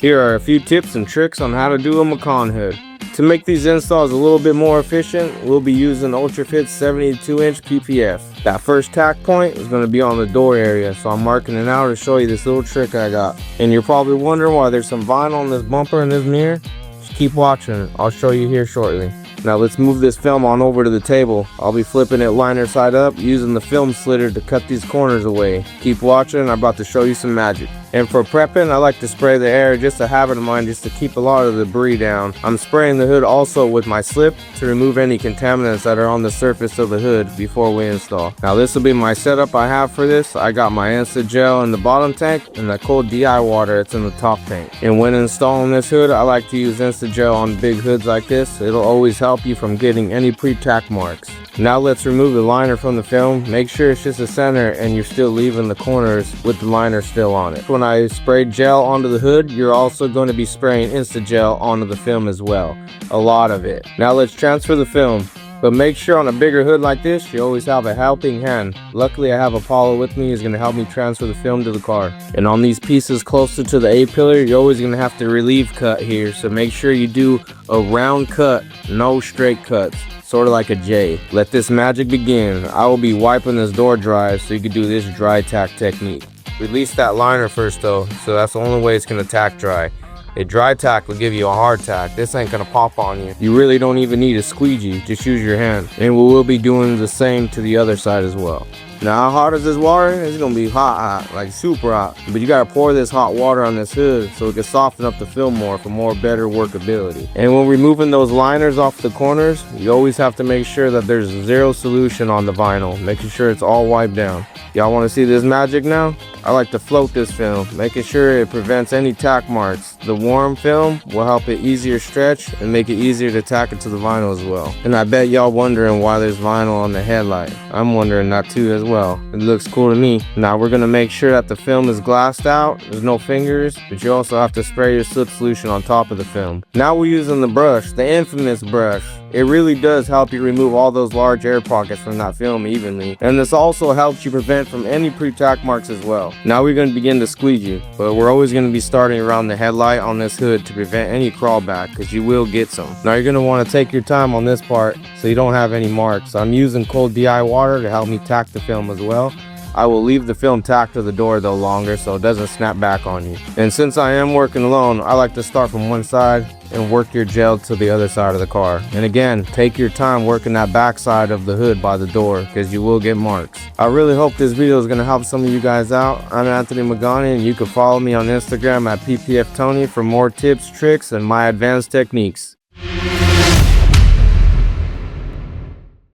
Here are a few tips and tricks on how to do a Macan hood. To make these installs a little bit more efficient, we'll be using ULTRAFIT 72-inch PPF. That first tack point is going to be on the door area, so I'm marking it out to show you this little trick I got. And you're probably wondering why there's some vinyl on this bumper and this mirror. Just keep watching, I'll show you here shortly. Now let's move this film on over to the table. I'll be flipping it liner side up using the film slitter to cut these corners away. Keep watching, I'm about to show you some magic. And for prepping, I like to spray the air, just a habit of mine, just to keep a lot of the debris down. I'm spraying the hood also with my slip to remove any contaminants that are on the surface of the hood before we install. Now this will be my setup I have for this. I got my Instant Gel in the bottom tank and the cold DI water it's in the top tank. And when installing this hood, I like to use Instant Gel on big hoods like this. It'll always help you from getting any pre-tack marks. Now let's remove the liner from the film. Make sure it's just the center and you're still leaving the corners with the liner still on it. When I sprayed gel onto the hood, you're also going to be spraying Instant Gel onto the film as well. A lot of it. Now let's transfer the film. But make sure on a bigger hood like this, you always have a helping hand. Luckily I have Apollo with me, he's going to help me transfer the film to the car. And on these pieces closer to the A-pillar, you're always going to have to relieve cut here. So make sure you do a round cut, no straight cuts. Sort of like a J. Let this magic begin. I will be wiping this door dry so you can do this dry tack technique. Release that liner first though, so that's the only way it's going to tack dry. A dry tack will give you a hard tack. This ain't gonna pop on you. You really don't even need a squeegee, just use your hand. And we will be doing the same to the other side as well. Now how hot is this water? It's gonna be hot, like super hot. But you gotta pour this hot water on this hood so it can soften up the film more for more better workability. And when removing those liners off the corners, you always have to make sure that there's zero solution on the vinyl, making sure it's all wiped down. Y'all wanna see this magic now? I like to float this film, making sure it prevents any tack marks. The warm film will help it easier stretch and make it easier to tack it to the vinyl as well. And I bet y'all wondering why there's vinyl on the headlight. I'm wondering that too as well. It looks cool to me. Now we're gonna make sure that the film is glassed out, there's no fingers, but you also have to spray your slip solution on top of the film. Now we're using the brush, the infamous brush. It really does help you remove all those large air pockets from that film evenly. And this also helps you prevent from any pre-tack marks as well. Now we're going to begin to squeegee, but we're always going to be starting around the headlight on this hood to prevent any crawlback, because you will get some. Now you're going to want to take your time on this part so you don't have any marks. I'm using cold DI water to help me tack the film as well. I will leave the film tacked to the door though longer so it doesn't snap back on you. And since I am working alone, I like to start from one side and work your gel to the other side of the car. And again, take your time working that back side of the hood by the door because you will get marks. I really hope this video is going to help some of you guys out. I'm Anthony Magani and you can follow me on Instagram at PPF Tony for more tips, tricks, and my advanced techniques.